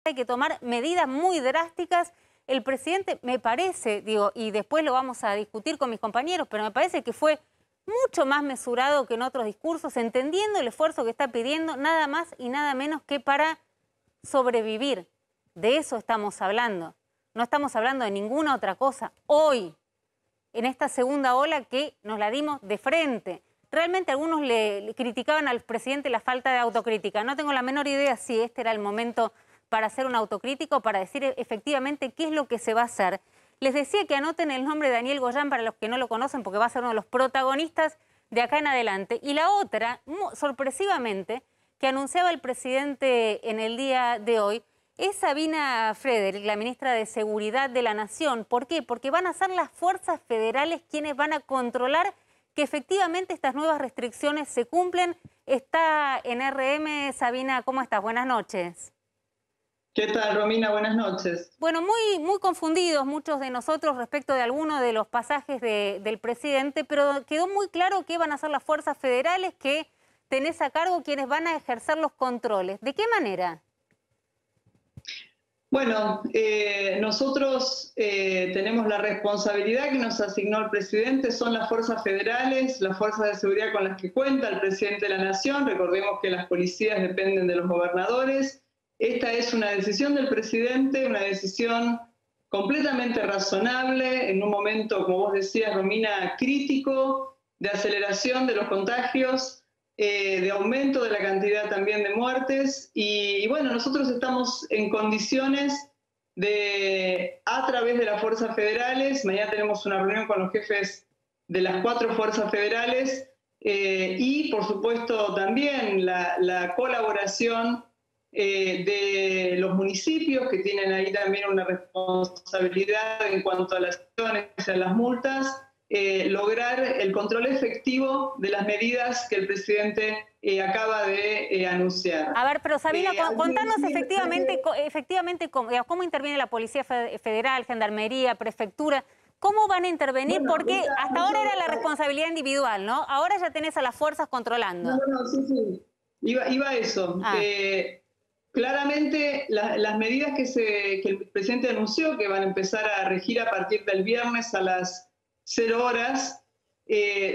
hay que tomar medidas muy drásticas. El presidente, me parece, digo, y después lo vamos a discutir con mis compañeros, pero me parece que fue mucho más mesurado que en otros discursos, entendiendo el esfuerzo que está pidiendo, nada más y nada menos que para sobrevivir. De eso estamos hablando. No estamos hablando de ninguna otra cosa. Hoy, en esta segunda ola que nos la dimos de frente. Realmente algunos le criticaban al presidente la falta de autocrítica. No tengo la menor idea si este era el momento para hacer una autocrítica o para decir efectivamente qué es lo que se va a hacer. Les decía que anoten el nombre de Daniel Goyán para los que no lo conocen, porque va a ser uno de los protagonistas de acá en adelante. Y la otra, sorpresivamente, que anunciaba el presidente en el día de hoy, es Sabina Frederick, la ministra de Seguridad de la Nación. ¿Por qué? Porque van a ser las fuerzas federales quienes van a controlar que efectivamente estas nuevas restricciones se cumplen. Está en RM. Sabina, ¿cómo estás? Buenas noches. ¿Qué tal, Romina? Buenas noches. Bueno, muy confundidos muchos de nosotros respecto de algunos de los pasajes del presidente, pero quedó muy claro que van a ser las fuerzas federales que tenés a cargo quienes van a ejercer los controles. ¿De qué manera? Bueno, nosotros tenemos la responsabilidad que nos asignó el presidente, son las fuerzas federales, las fuerzas de seguridad con las que cuenta el presidente de la Nación. Recordemos que las policías dependen de los gobernadores. Esta es una decisión del presidente, una decisión completamente razonable, en un momento, como vos decías, Romina, crítico, de aceleración de los contagios, de aumento de la cantidad también de muertes. Y bueno, nosotros estamos en condiciones de, a través de las fuerzas federales, mañana tenemos una reunión con los jefes de las 4 fuerzas federales, y por supuesto también la colaboración de los municipios, que tienen ahí también una responsabilidad en cuanto a las acciones, a las multas, lograr el control efectivo de las medidas que el presidente acaba de anunciar. A ver, pero Sabina, contanos efectivamente cómo interviene la Policía Federal, Gendarmería, Prefectura. ¿Cómo van a intervenir? Bueno, porque hasta ahora era la responsabilidad individual, ¿no? Ahora ya tenés a las fuerzas controlando. No, sí. Iba a eso. Claramente las medidas que el presidente anunció, que van a empezar a regir a partir del viernes a las 0 horas,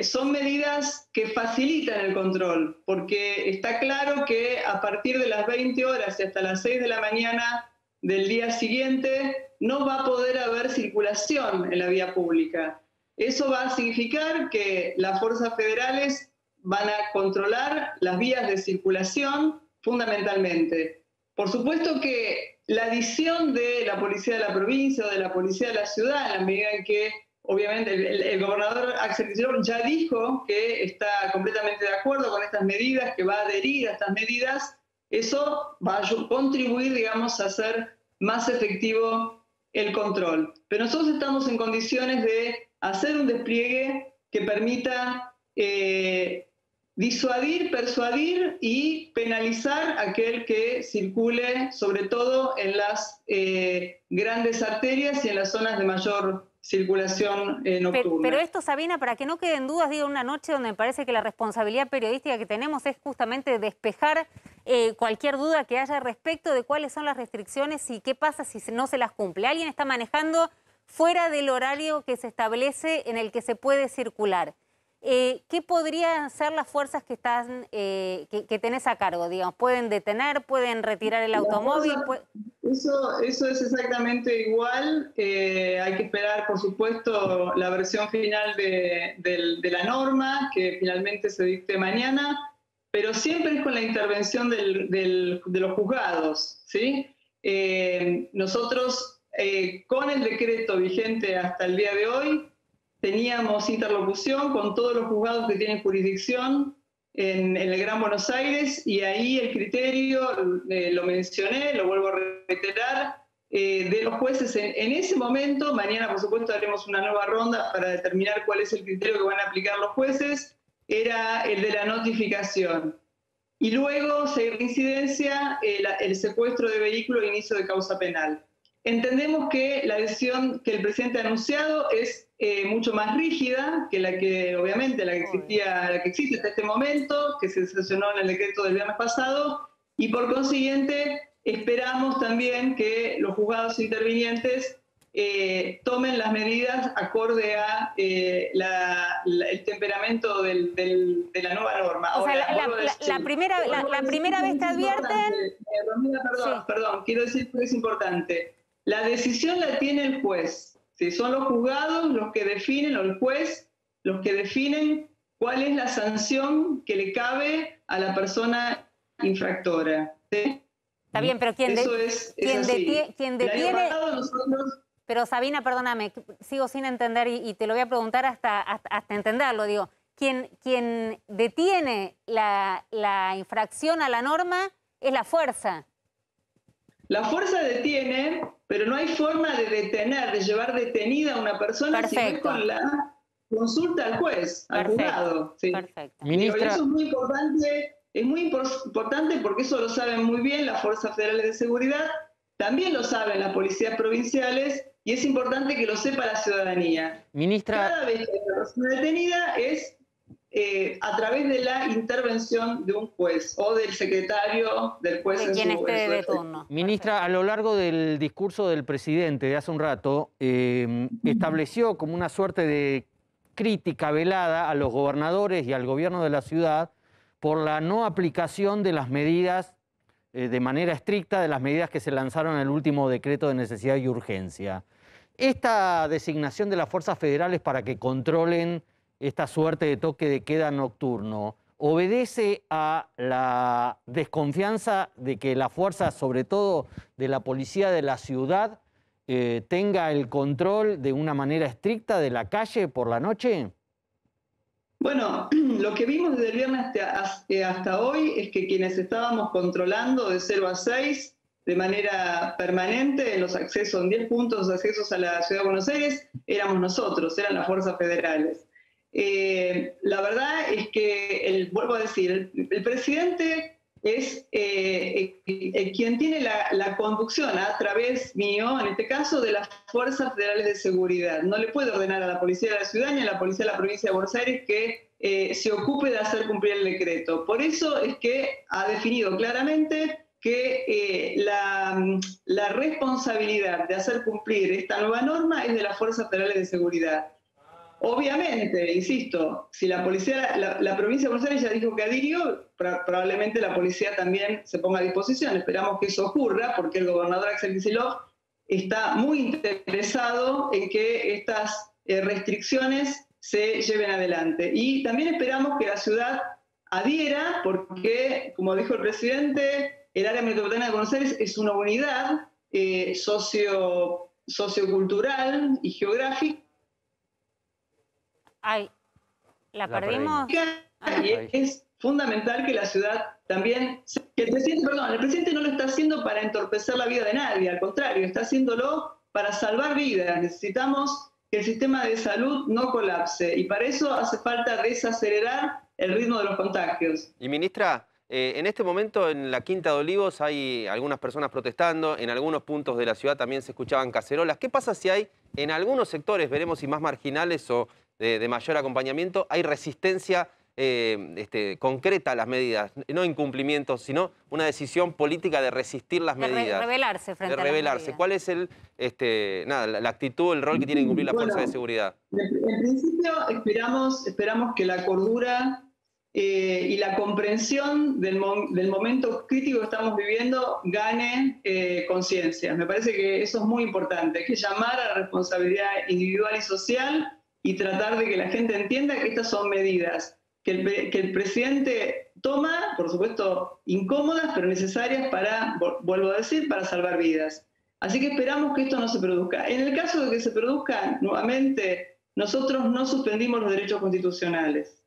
son medidas que facilitan el control, porque está claro que a partir de las 20 horas y hasta las 6 de la mañana del día siguiente no va a poder haber circulación en la vía pública. Eso va a significar que las fuerzas federales van a controlar las vías de circulación fundamentalmente. Por supuesto que la adición de la policía de la provincia o de la policía de la ciudad, en la medida en que obviamente el gobernador Axel Kicillof ya dijo que está completamente de acuerdo con estas medidas, que va a adherir a estas medidas, eso va a contribuir, digamos, a hacer más efectivo el control. Pero nosotros estamos en condiciones de hacer un despliegue que permita disuadir, persuadir y penalizar a aquel que circule, sobre todo en las grandes arterias y en las zonas de mayor circulación nocturna. Pero esto, Sabina, para que no queden dudas, digo, una noche donde me parece que la responsabilidad periodística que tenemos es justamente despejar cualquier duda que haya respecto de cuáles son las restricciones y qué pasa si no se las cumple. Alguien está manejando fuera del horario que se establece en el que se puede circular. ¿Qué podrían ser las fuerzas que que tenés a cargo? Digamos, ¿pueden detener, pueden retirar el automóvil? Eso es exactamente igual. Hay que esperar, por supuesto, la versión final de la norma, que finalmente se dicte mañana, pero siempre es con la intervención de los juzgados, ¿sí? Nosotros, con el decreto vigente hasta el día de hoy, teníamos interlocución con todos los juzgados que tienen jurisdicción en el Gran Buenos Aires, y ahí el criterio, lo mencioné, lo vuelvo a reiterar, de los jueces en ese momento. Mañana, por supuesto, haremos una nueva ronda para determinar cuál es el criterio que van a aplicar los jueces, era el de la notificación. Y luego, si hay reincidencia, el secuestro de vehículo e inicio de causa penal. Entendemos que la decisión que el presidente ha anunciado es mucho más rígida que la que, obviamente, la que existe hasta este momento, que se sancionó en el decreto del viernes pasado, y por consiguiente esperamos también que los juzgados intervinientes tomen las medidas acorde a el temperamento de la nueva norma. Ahora, o sea, la primera vez te advierten... Romina, perdón, quiero decir que es importante. La decisión la tiene el juez. ¿Sí? Son los juzgados los que definen, o el juez, los que definen cuál es la sanción que le cabe a la persona infractora. ¿Sí? Está bien, pero quien detiene... Nosotros... Pero Sabina, perdóname, sigo sin entender y te lo voy a preguntar hasta entenderlo. Digo, quien detiene la infracción a la norma es la fuerza. La fuerza detiene, pero no hay forma de detener, de llevar detenida a una persona si no es con la consulta al juez, al juzgado. ¿Sí? Perfecto. Ministra... Eso es muy importante porque eso lo saben muy bien las fuerzas federales de seguridad, también lo saben las policías provinciales y es importante que lo sepa la ciudadanía. Ministra... Cada vez que hay una persona detenida es a través de la intervención de un juez o del secretario del juez de quien esté de turno. Ministra, a lo largo del discurso del presidente de hace un rato, estableció como una suerte de crítica velada a los gobernadores y al gobierno de la ciudad por la no aplicación de las medidas de manera estricta, de las medidas que se lanzaron en el último decreto de necesidad y urgencia. Esta designación de las fuerzas federales para que controlen esta suerte de toque de queda nocturno, ¿obedece a la desconfianza de que la fuerza, sobre todo de la policía de la ciudad, tenga el control de una manera estricta de la calle por la noche? Bueno, lo que vimos desde el viernes hasta hoy es que quienes estábamos controlando de 0 a 6 de manera permanente en los accesos, en 10 puntos de accesos a la Ciudad de Buenos Aires, éramos nosotros, eran las fuerzas federales. La verdad es que, vuelvo a decir, el presidente es quien tiene la conducción a través mío, en este caso, de las fuerzas federales de seguridad. No le puede ordenar a la policía de la ciudad ni a la policía de la provincia de Buenos Aires que se ocupe de hacer cumplir el decreto. Por eso es que ha definido claramente que la responsabilidad de hacer cumplir esta nueva norma es de las fuerzas federales de seguridad. Obviamente, insisto, si la policía, la provincia de Buenos Aires ya dijo que adhirió, probablemente la policía también se ponga a disposición. Esperamos que eso ocurra, porque el gobernador Axel Kicillof está muy interesado en que estas restricciones se lleven adelante. Y también esperamos que la ciudad adhiera, porque, como dijo el presidente, el área metropolitana de Buenos Aires es una unidad sociocultural y geográfica. Ay, ¿la perdimos? Y es fundamental que la ciudad también... Que el presidente no lo está haciendo para entorpecer la vida de nadie, al contrario, está haciéndolo para salvar vidas. Necesitamos que el sistema de salud no colapse y para eso hace falta desacelerar el ritmo de los contagios. Y ministra, en este momento en la Quinta de Olivos hay algunas personas protestando, en algunos puntos de la ciudad también se escuchaban cacerolas. ¿Qué pasa si hay en algunos sectores, veremos si más marginales o de mayor acompañamiento, hay resistencia concreta a las medidas, no incumplimientos, sino una decisión política de resistir las medidas? De rebelarse frente a las medidas. ¿Cuál es la actitud, el rol que tiene que cumplir la fuerza de seguridad? En principio esperamos que la cordura y la comprensión del momento crítico que estamos viviendo gane conciencia. Me parece que eso es muy importante, hay que llamar a la responsabilidad individual y social y tratar de que la gente entienda que estas son medidas que el presidente toma, por supuesto, incómodas, pero necesarias para, vuelvo a decir, para salvar vidas. Así que esperamos que esto no se produzca. En el caso de que se produzca, nuevamente, nosotros no suspendimos los derechos constitucionales.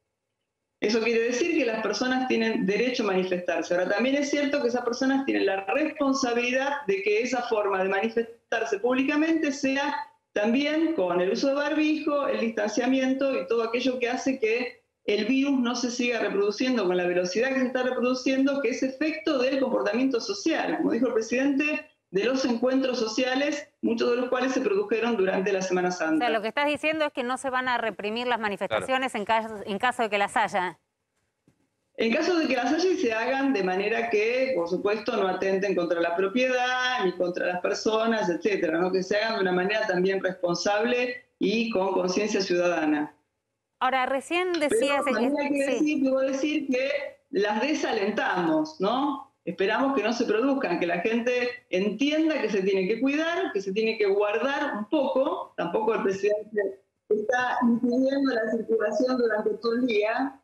Eso quiere decir que las personas tienen derecho a manifestarse. Ahora, también es cierto que esas personas tienen la responsabilidad de que esa forma de manifestarse públicamente sea también con el uso de barbijo, el distanciamiento y todo aquello que hace que el virus no se siga reproduciendo con la velocidad que se está reproduciendo, que es efecto del comportamiento social, como dijo el presidente, de los encuentros sociales, muchos de los cuales se produjeron durante la Semana Santa. O sea, lo que estás diciendo es que no se van a reprimir las manifestaciones, claro, en caso de que las haya. En caso de que las haya, se hagan de manera que, por supuesto, no atenten contra la propiedad ni contra las personas, etcétera, ¿no? Que se hagan de una manera también responsable y con conciencia ciudadana. Ahora, recién decías... Pero también hay que debo decir que las desalentamos, ¿no? Esperamos que no se produzcan, que la gente entienda que se tiene que cuidar, que se tiene que guardar un poco. Tampoco el presidente está impidiendo la circulación durante todo el día.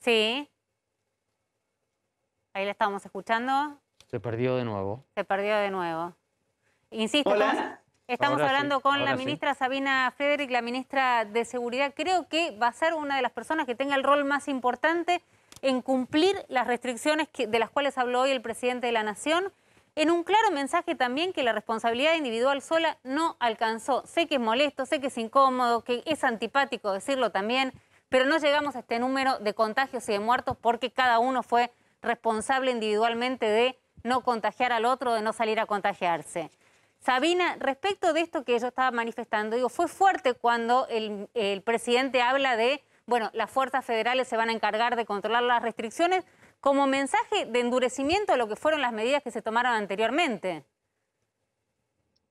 Sí. Ahí la estábamos escuchando. Se perdió de nuevo. Se perdió de nuevo. Insisto, estamos hablando con la ministra Sabina Frederick, la ministra de Seguridad. Creo que va a ser una de las personas que tenga el rol más importante en cumplir las restricciones de las cuales habló hoy el presidente de la Nación, en un claro mensaje también que la responsabilidad individual sola no alcanzó. Sé que es molesto, sé que es incómodo, que es antipático decirlo también, pero no llegamos a este número de contagios y de muertos porque cada uno fue responsable individualmente de no contagiar al otro, de no salir a contagiarse. Sabina, respecto de esto que yo estaba manifestando, digo, fue fuerte cuando el presidente habla de, bueno, las fuerzas federales se van a encargar de controlar las restricciones, como mensaje de endurecimiento a lo que fueron las medidas que se tomaron anteriormente.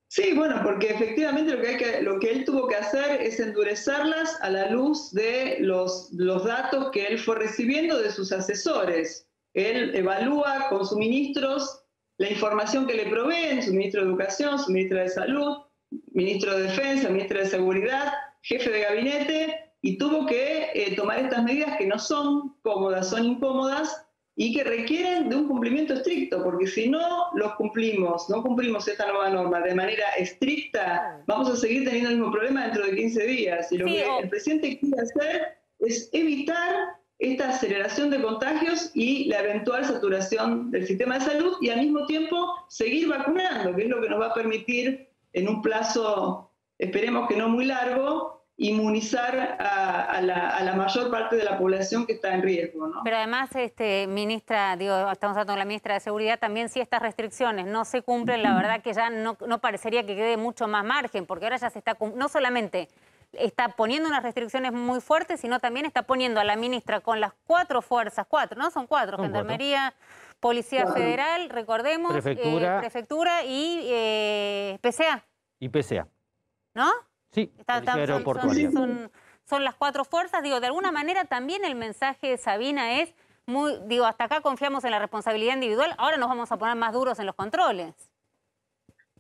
Sí, bueno, porque efectivamente lo que él tuvo que hacer es endurecerlas a la luz de los datos que él fue recibiendo de sus asesores. Él evalúa con sus ministros la información que le proveen, su ministro de Educación, su ministra de Salud, ministro de Defensa, ministra de Seguridad, jefe de gabinete, y tuvo que tomar estas medidas que no son cómodas, son incómodas, y que requieren de un cumplimiento estricto, porque si no los cumplimos, no cumplimos esta nueva norma de manera estricta, vamos a seguir teniendo el mismo problema dentro de 15 días. Y lo que el presidente quiere hacer es evitar esta aceleración de contagios y la eventual saturación del sistema de salud y al mismo tiempo seguir vacunando, que es lo que nos va a permitir en un plazo, esperemos que no muy largo, inmunizar a la mayor parte de la población que está en riesgo, ¿no? Pero además, ministra, digo, estamos hablando de la ministra de Seguridad, también si estas restricciones no se cumplen, la verdad que ya no parecería que quede mucho más margen, porque ahora ya se está, no solamente está poniendo unas restricciones muy fuertes, sino también está poniendo a la ministra con las 4 fuerzas, 4, ¿no? Son 4, Gendarmería, Policía Federal, recordemos, Prefectura y PCA. Y PCA. ¿No? Sí, son las 4 fuerzas. Digo, de alguna manera también el mensaje de Sabina es, hasta acá confiamos en la responsabilidad individual, ahora nos vamos a poner más duros en los controles.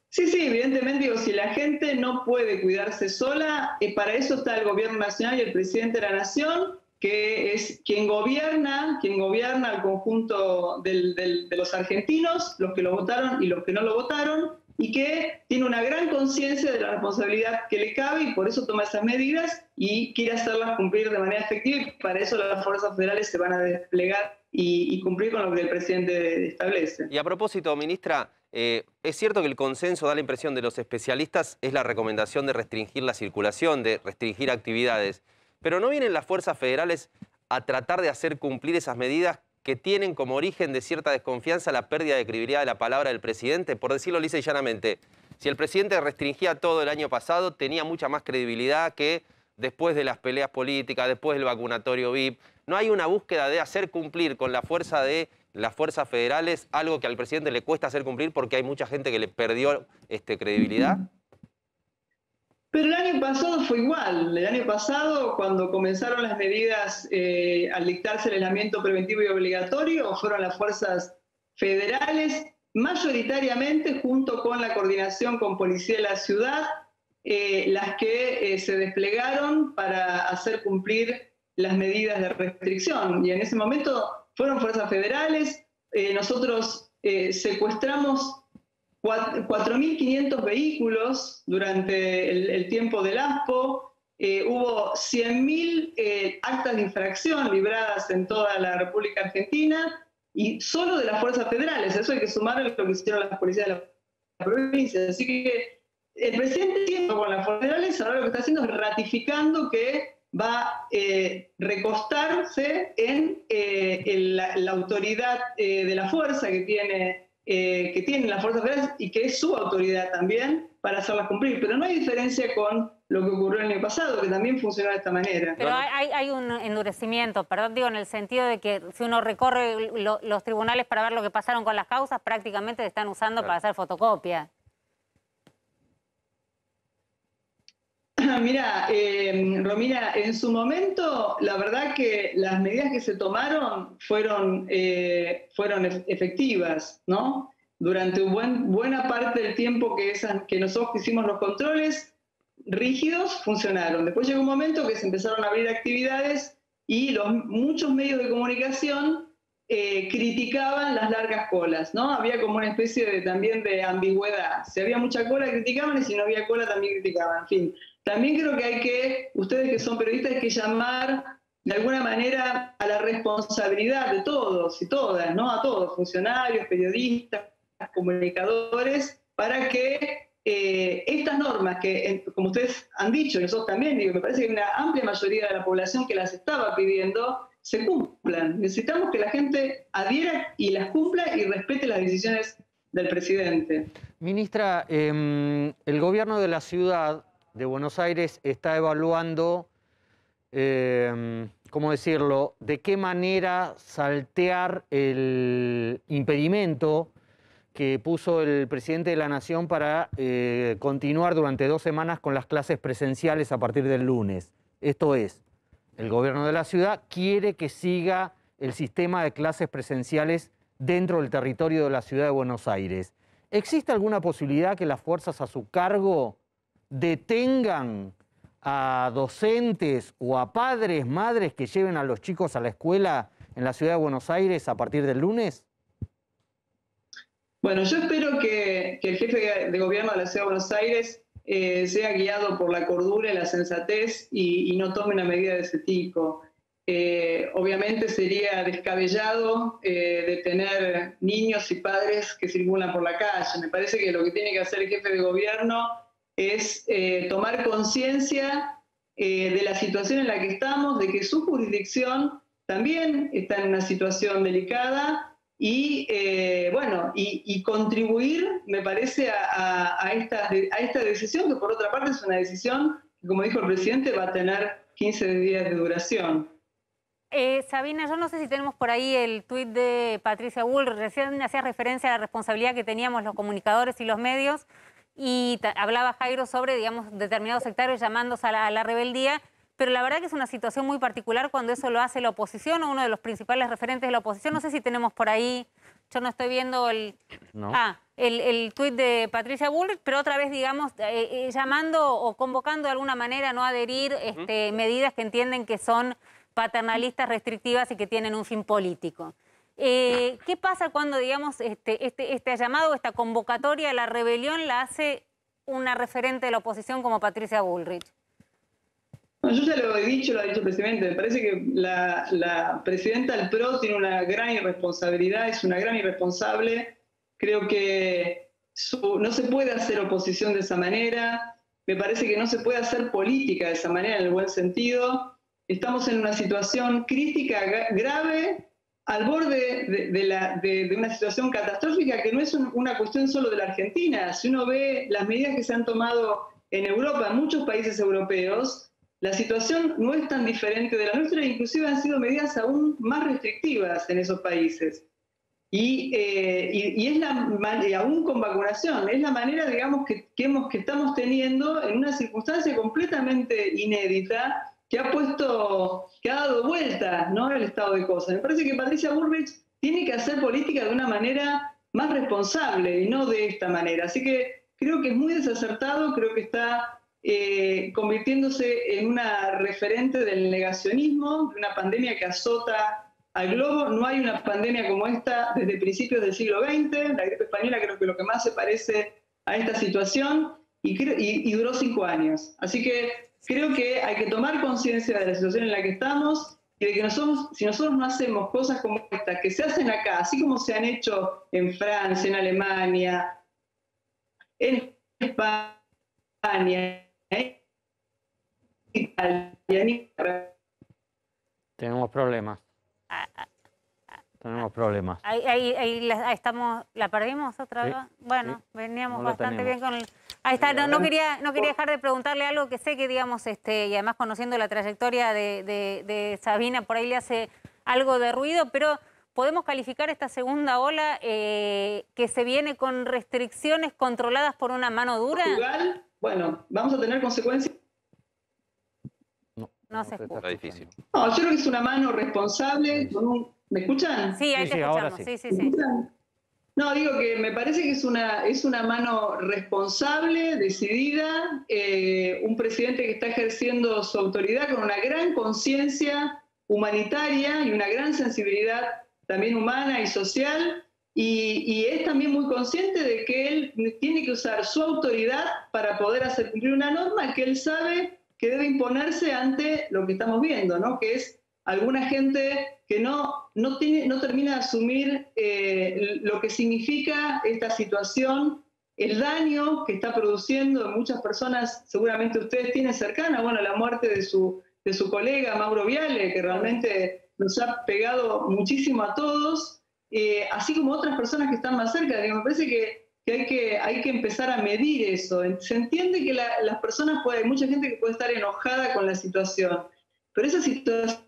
Sí, evidentemente, digo, si la gente no puede cuidarse sola, para eso está el gobierno nacional y el presidente de la Nación, que es quien gobierna al conjunto de los argentinos, los que lo votaron y los que no lo votaron, y que tiene una gran conciencia de la responsabilidad que le cabe y por eso toma esas medidas y quiere hacerlas cumplir de manera efectiva, y para eso las fuerzas federales se van a desplegar y cumplir con lo que el presidente establece. Y a propósito, ministra, es cierto que el consenso, da la impresión de los especialistas, es la recomendación de restringir la circulación, de restringir actividades, pero ¿no vienen las fuerzas federales a tratar de hacer cumplir esas medidas que tienen como origen de cierta desconfianza la pérdida de credibilidad de la palabra del presidente? Por decirlo lisa y llanamente, si el presidente restringía todo el año pasado, tenía mucha más credibilidad que después de las peleas políticas, después del vacunatorio VIP. ¿No hay una búsqueda de hacer cumplir con la fuerza de las fuerzas federales algo que al presidente le cuesta hacer cumplir porque hay mucha gente que le perdió credibilidad? Pero el año pasado fue igual. El año pasado, cuando comenzaron las medidas al dictarse el aislamiento preventivo y obligatorio, fueron las fuerzas federales, mayoritariamente junto con la coordinación con Policía de la Ciudad, las que se desplegaron para hacer cumplir las medidas de restricción. Y en ese momento fueron fuerzas federales. Nosotros secuestramos 4.500 vehículos durante el tiempo del ASPO, hubo 100.000 actas de infracción libradas en toda la República Argentina y solo de las fuerzas federales. Eso hay que sumar a lo que hicieron las policías de la provincia. Así que el presidente con las fuerzas federales ahora lo que está haciendo es ratificando que va a recostarse en la autoridad de la fuerza que tienen las fuerzas federales y que es su autoridad también para hacerlas cumplir. Pero no hay diferencia con lo que ocurrió el año pasado, que también funcionó de esta manera. Pero hay un endurecimiento, perdón, digo, en el sentido de que si uno recorre los tribunales para ver lo que pasaron con las causas, prácticamente se están usando para hacer fotocopias. Mira, Romina, en su momento, la verdad que las medidas que se tomaron fueron efectivas, ¿no? Durante buena parte del tiempo que nosotros hicimos los controles rígidos, funcionaron. Después llegó un momento que se empezaron a abrir actividades y muchos medios de comunicación criticaban las largas colas, ¿no? Había como una especie también de ambigüedad. Si había mucha cola, criticaban, y si no había cola, también criticaban. En fin, también creo que ustedes que son periodistas, hay que llamar de alguna manera a la responsabilidad de todos y todas, ¿no? A todos, funcionarios, periodistas, comunicadores, para que estas normas que, como ustedes han dicho, y nosotros también, digo, me parece que hay una amplia mayoría de la población que las estaba pidiendo, se cumplan. Necesitamos que la gente adhiera y las cumpla y respete las decisiones del presidente. Ministra, el gobierno de la ciudad de Buenos Aires está evaluando, ¿cómo decirlo?, de qué manera saltear el impedimento que puso el presidente de la Nación para continuar durante 2 semanas con las clases presenciales a partir del lunes. Esto es, el gobierno de la ciudad quiere que siga el sistema de clases presenciales dentro del territorio de la ciudad de Buenos Aires. ¿Existe alguna posibilidad que las fuerzas a su cargo detengan a docentes o a padres, madres que lleven a los chicos a la escuela en la ciudad de Buenos Aires a partir del lunes? Bueno, yo espero que el jefe de gobierno de la ciudad de Buenos Aires sea guiado por la cordura y la sensatez y no tome una medida de ese tipo. Obviamente sería descabellado detener niños y padres que circulan por la calle. Me parece que lo que tiene que hacer el jefe de gobierno es tomar conciencia de la situación en la que estamos, de que su jurisdicción también está en una situación delicada y contribuir, me parece, a esta decisión, que por otra parte es una decisión que, como dijo el presidente, va a tener 15 días de duración. Sabina, yo no sé si tenemos por ahí el tuit de Patricia Bullrich. Recién hacía referencia a la responsabilidad que teníamos los comunicadores y los medios, y hablaba Jairo sobre, digamos, determinados sectarios llamándose a la rebeldía, pero la verdad que es una situación muy particular cuando eso lo hace la oposición o uno de los principales referentes de la oposición. No sé si tenemos por ahí, yo no estoy viendo el tuit de Patricia Bullrich, pero otra vez, digamos, llamando o convocando de alguna manera a no adherir medidas que entienden que son paternalistas, restrictivas y que tienen un fin político. ¿Qué pasa cuando, digamos, este llamado, esta convocatoria a la rebelión la hace una referente de la oposición como Patricia Bullrich? No, yo ya lo he dicho, lo ha dicho el presidente. Me parece que la presidenta del PRO tiene una gran irresponsabilidad, es una gran irresponsable. Creo que no se puede hacer oposición de esa manera. Me parece que no se puede hacer política de esa manera, en el buen sentido. Estamos en una situación crítica, grave, al borde de una situación catastrófica que no es una cuestión solo de la Argentina. Si uno ve las medidas que se han tomado en Europa, en muchos países europeos, la situación no es tan diferente de la nuestra, e inclusive han sido medidas aún más restrictivas en esos países. Y aún con vacunación, es la manera, digamos, que estamos teniendo en una circunstancia completamente inédita, que ha dado vuelta, ¿no?, el estado de cosas. Me parece que Patricia Bullrich tiene que hacer política de una manera más responsable y no de esta manera. Así que creo que es muy desacertado, creo que está convirtiéndose en una referente del negacionismo, de una pandemia que azota al globo. No hay una pandemia como esta desde principios del siglo XX. La gripe española creo que lo que más se parece a esta situación y duró 5 años. Así que creo que hay que tomar conciencia de la situación en la que estamos y de que si nosotros no hacemos cosas como estas, que se hacen acá, así como se han hecho en Francia, en Alemania, en España, en Italia, en Italia. Tenemos problemas. Tenemos problemas. Ahí estamos, ¿la perdimos otra vez? Bueno, sí. veníamos No bastante bien con el... Ahí está, no quería dejar de preguntarle algo que sé que, digamos, y además conociendo la trayectoria de Sabina, por ahí le hace algo de ruido, pero ¿podemos calificar esta segunda ola que se viene con restricciones controladas por una mano dura? Portugal, bueno, vamos a tener consecuencias. No se escucha. Está difícil. No, yo creo que es una mano responsable. ¿Me escuchan? Sí, ahí Sí, te sí, ahora escuchamos. sí. Sí. No, digo que me parece que es una mano responsable, decidida, un presidente que está ejerciendo su autoridad con una gran conciencia humanitaria y una gran sensibilidad también humana y social, y es también muy consciente de que él tiene que usar su autoridad para poder hacer cumplir una norma que él sabe que debe imponerse ante lo que estamos viendo, ¿no? Que es alguna gente que no termina de asumir lo que significa esta situación, el daño que está produciendo muchas personas, seguramente ustedes tienen cercana, bueno, la muerte de su colega Mauro Viale, que realmente nos ha pegado muchísimo a todos, así como otras personas que están más cerca. Digo, me parece que hay que empezar a medir eso. Se entiende que las personas, hay mucha gente que puede estar enojada con la situación, pero esa situación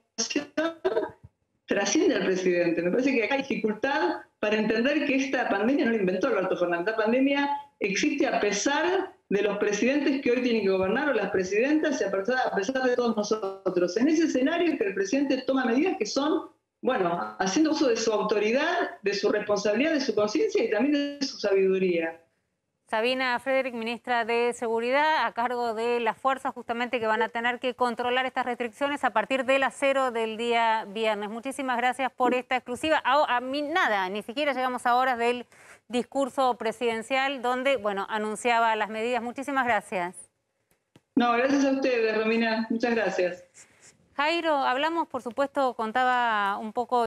trasciende al presidente. Me parece que hay dificultad para entender que esta pandemia no la inventó Alberto Fernández. Esta pandemia existe a pesar de los presidentes que hoy tienen que gobernar o las presidentas y a pesar de todos nosotros. En ese escenario que el presidente toma medidas que son, bueno, haciendo uso de su autoridad, de su responsabilidad, de su conciencia y también de su sabiduría. Sabina Frederick, ministra de Seguridad, a cargo de las fuerzas justamente que van a tener que controlar estas restricciones a partir de las 0 del día viernes. Muchísimas gracias por esta exclusiva. A mí nada, ni siquiera llegamos a horas del discurso presidencial donde, bueno, anunciaba las medidas. Muchísimas gracias. No, gracias a ustedes, Romina. Muchas gracias. Jairo, hablamos, por supuesto, contaba un poco